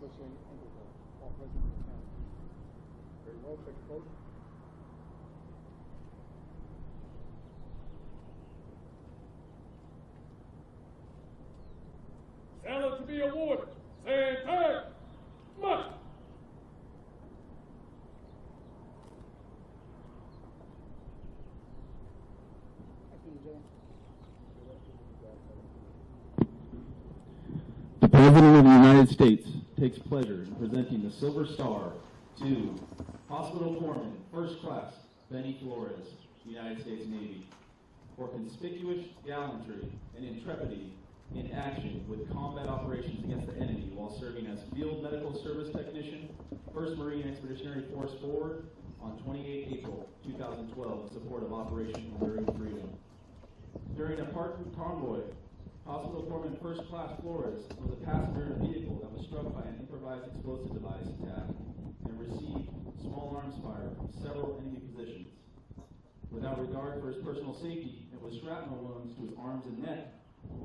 associated integral while present in the county. Very well, take a vote. Salad to be awarded. Stand tag. March. The President of the United States takes pleasure in presenting the Silver Star to Hospital Corpsman, First Class Benny Flores, United States Navy, for conspicuous gallantry and intrepidity in action with combat operations against the enemy while serving as Field Medical Service Technician, 1st Marine Expeditionary Force Forward on 28 April 2012 in support of Operation Enduring Freedom. During a parked convoy, Hospital Corpsman First Class Flores was a passenger in a vehicle that was struck by an improvised explosive device attack and received small arms fire from several enemy positions. Without regard for his personal safety and with shrapnel wounds to his arms and neck,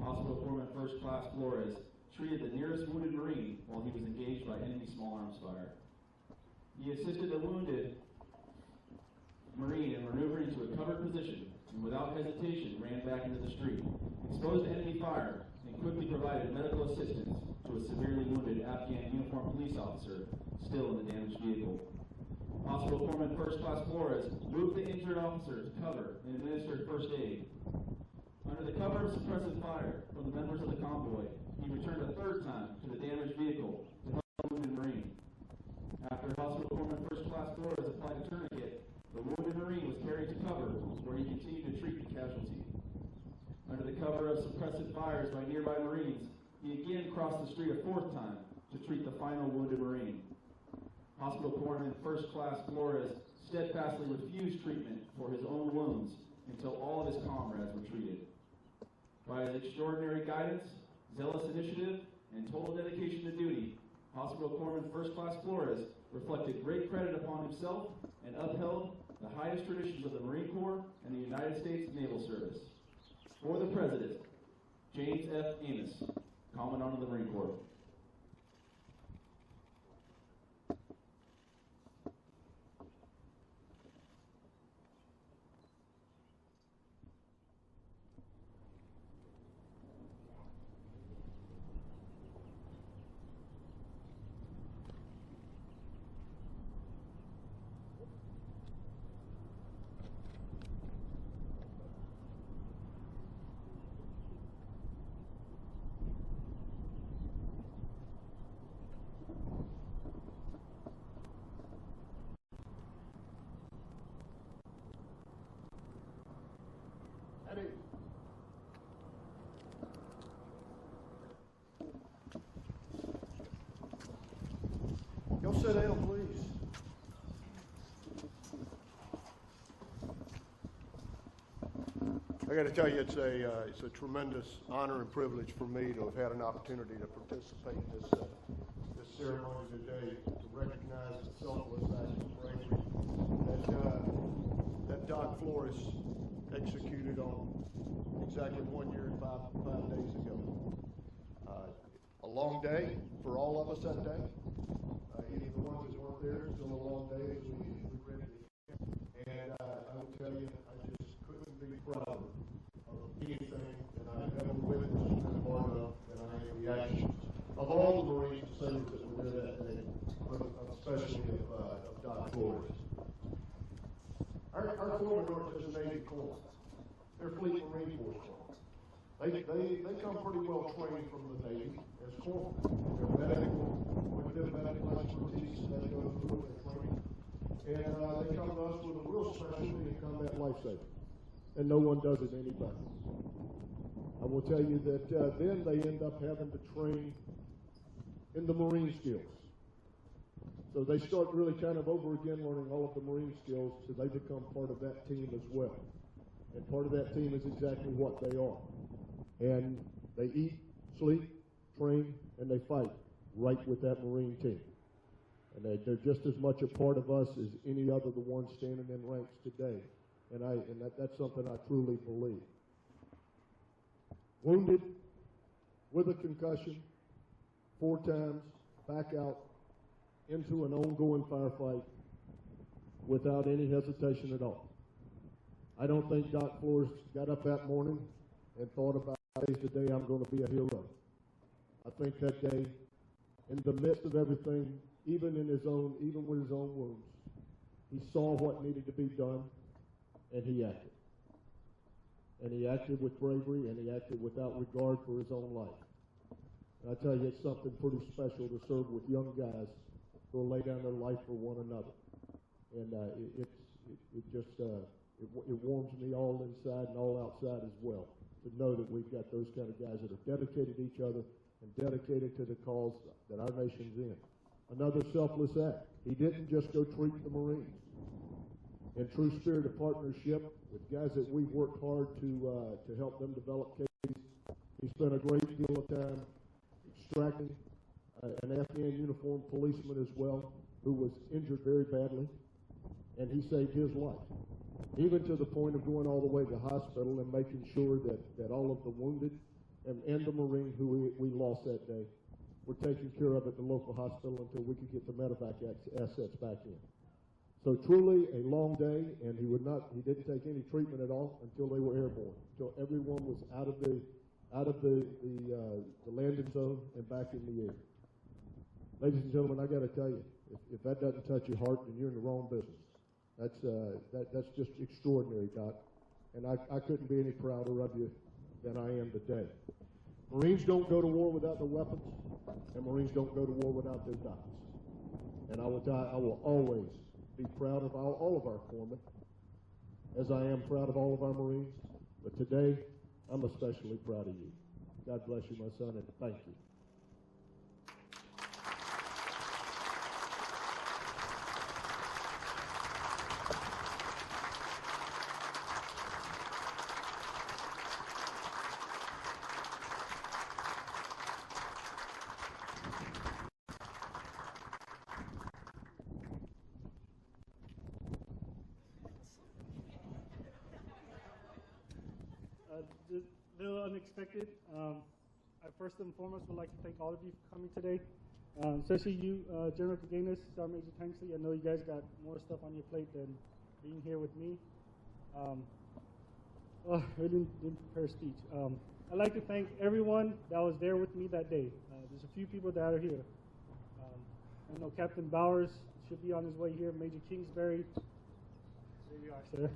Hospital Corpsman First Class Flores treated the nearest wounded Marine while he was engaged by enemy small arms fire. He assisted the wounded Marine in maneuvering into a covered position and without hesitation ran back into the street, exposed to enemy fire, and quickly provided medical assistance to a severely wounded Afghan uniformed police officer still in the damaged vehicle. Hospital Corpsman First Class Flores moved the injured officer to cover and administered first aid. Under the cover of suppressive fire from the members of the convoy, he returned a third time to the damaged vehicle to help the wounded Marine. After Hospital Corpsman First Class Flores applied a tourniquet, the wounded Marine was carried to cover, where he continued to treat the casualty. Under the cover of suppressive fires by nearby Marines, he again crossed the street a fourth time to treat the final wounded Marine. Hospital Corpsman First Class Flores steadfastly refused treatment for his own wounds until all of his comrades were treated. By his extraordinary guidance, zealous initiative, and total dedication to duty, Hospital Corpsman First Class Flores reflected great credit upon himself and upheld the highest traditions of the Marine Corps and the United States Naval Service. For the President, James F. Amos, Commandant of the Marine Corps. Y'all sit down, please. I got to tell you, it's a tremendous honor and privilege for me to have had an opportunity to participate in this ceremony today to recognize the selfless act of bravery that Doc Flores executed on exactly 1 year and five days ago. A long day for all of us that day. Even the ones that weren't there, still a long day as we ready to camp. And I will tell you, I just couldn't be prouder of anything that I've ever witnessed and been a part of than I am the actions of all the Marines and sailors that were there that day, but especially of Doc Flores. Our corps aren't just Navy Corps. They're Fleet Marine Force Corps. They come pretty well trained from the Navy as corps. They're medical, with their medical expertise, they go through their training. And they come to us with a real specialty in combat lifesaving. And no one does it any better. I will tell you that then they end up having to train in the Marine skills. So they start really kind of over again learning all of the Marine skills, so they become part of that team as well. And part of that team is exactly what they are. And they eat, sleep, train, and they fight right with that Marine team. And they're just as much a part of us as any other the ones standing in ranks today. And that's something I truly believe. Wounded with a concussion 4 times, back out into an ongoing firefight without any hesitation at all. I don't think Doc Flores got up that morning and thought about today's the day I'm going to be a hero. I think that day, in the midst of everything, even with his own wounds, he saw what needed to be done, and he acted. And he acted with bravery, and he acted without regard for his own life. And I tell you, it's something pretty special to serve with young guys who will lay down their life for one another. And it warms me all inside and all outside as well to know that we've got those kind of guys that are dedicated to each other and dedicated to the cause that our nation's in. Another selfless act. He didn't just go treat the Marines. In true spirit of partnership with guys that we've worked hard to help them develop cases, he spent a great deal of time extracting an Afghan uniformed policeman as well who was injured very badly, and he saved his life, even to the point of going all the way to the hospital and making sure that all of the wounded and the Marine who we lost that day were taken care of at the local hospital until we could get the medevac assets back in. So truly a long day, and he didn't take any treatment at all until they were airborne, until everyone was out of the landing zone and back in the air. Ladies and gentlemen, I got to tell you, if that doesn't touch your heart, then you're in the wrong business. That's just extraordinary, Doc. And I couldn't be any prouder of you than I am today. Marines don't go to war without their weapons, and Marines don't go to war without their docs. And I will always be proud of all of our corpsmen, as I am proud of all of our Marines. But today, I'm especially proud of you. God bless you, my son, and thank you. Just a little unexpected. I first and foremost would like to thank all of you for coming today, especially you, General Gurganus, Sergeant Major Tanksley. I know you guys got more stuff on your plate than being here with me. I didn't prepare a speech. I'd like to thank everyone that was there with me that day. There's a few people that are here. I know Captain Bowers should be on his way here. Major Kingsbury, there you are, sir.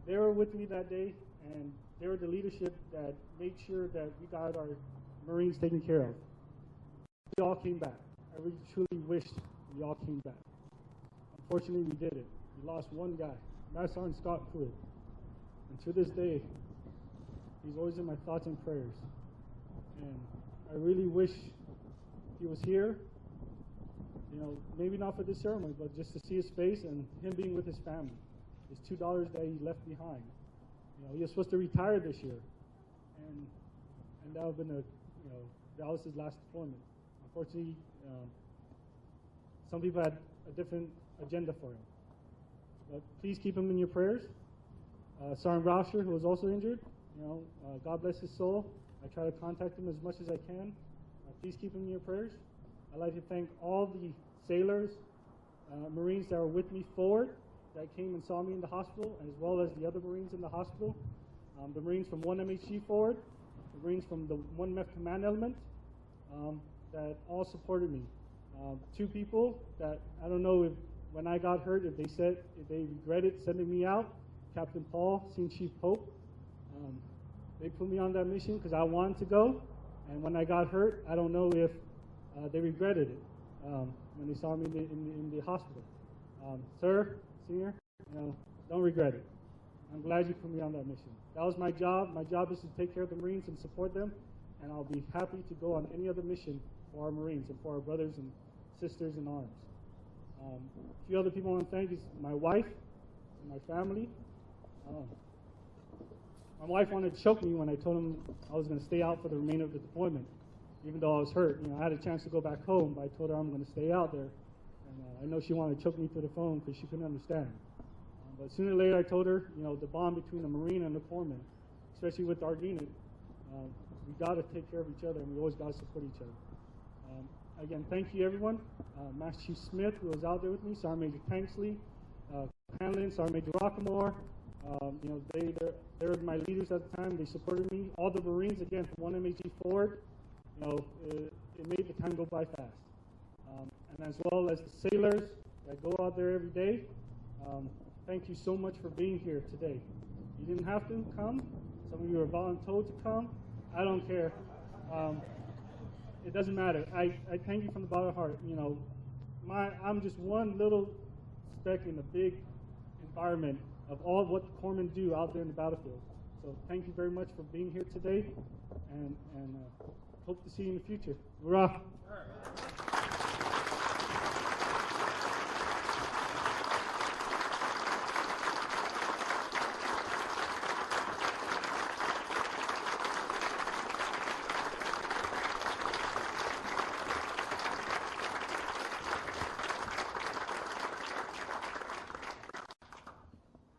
They were with me that day, and they were the leadership that made sure that we got our Marines taken care of. We all came back. I really truly wished we all came back. Unfortunately, we didn't. We lost one guy, Master Sergeant Scott Pruitt. And to this day, he's always in my thoughts and prayers. And I really wish he was here, you know, maybe not for this ceremony, but just to see his face and him being with his family. His $2 that he left behind. You know, he was supposed to retire this year, and that would have been that was his last deployment. Unfortunately, some people had a different agenda for him. But please keep him in your prayers. Sergeant Rauscher, who was also injured, you know, God bless his soul. I try to contact him as much as I can. Please keep him in your prayers. I'd like to thank all the sailors, Marines that were with me forward, that came and saw me in the hospital, as well as the other Marines in the hospital. The Marines from 1 MHG forward, the Marines from the 1 MEF command element, that all supported me. Two people that I don't know if when I got hurt, if they regretted sending me out, Captain Paul, Senior Chief Pope. They put me on that mission because I wanted to go, and when I got hurt, I don't know if they regretted it when they saw me in the hospital. Sir, Senior, you know, don't regret it. I'm glad you put me on that mission. That was my job. My job is to take care of the Marines and support them, and I'll be happy to go on any other mission for our Marines and for our brothers and sisters in arms. A few other people I want to thank is my wife and my family. My wife wanted to choke me when I told him I was going to stay out for the remainder of the deployment, even though I was hurt. You know, I had a chance to go back home, but I told her I'm going to stay out there. And I know she wanted to choke me through the phone because she couldn't understand. But sooner or later, I told her, you know, the bond between the Marine and the corpsman, especially with our unit, we got to take care of each other, and we always got to support each other. again, thank you, everyone. Master Chief Smith, who was out there with me, Sergeant Major Tanksley, Hanlon, Sergeant Major Rockamore. They're my leaders at the time. They supported me. All the Marines, again, from 1 MAG forward, it made the time go by fast. And as well as the sailors that go out there every day, thank you so much for being here today. You didn't have to come. Some of you are voluntold to come. I don't care. It doesn't matter. I thank you from the bottom of my heart. I'm just one little speck in the big environment of all what the corpsmen do out there in the battlefield. So thank you very much for being here today, and hope to see you in the future. Hurrah!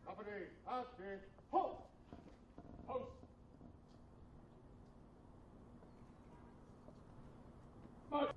Company, outfit, halt! Post! March!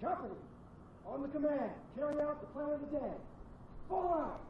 Company, on the command, carry out the plan of the day. Fall out!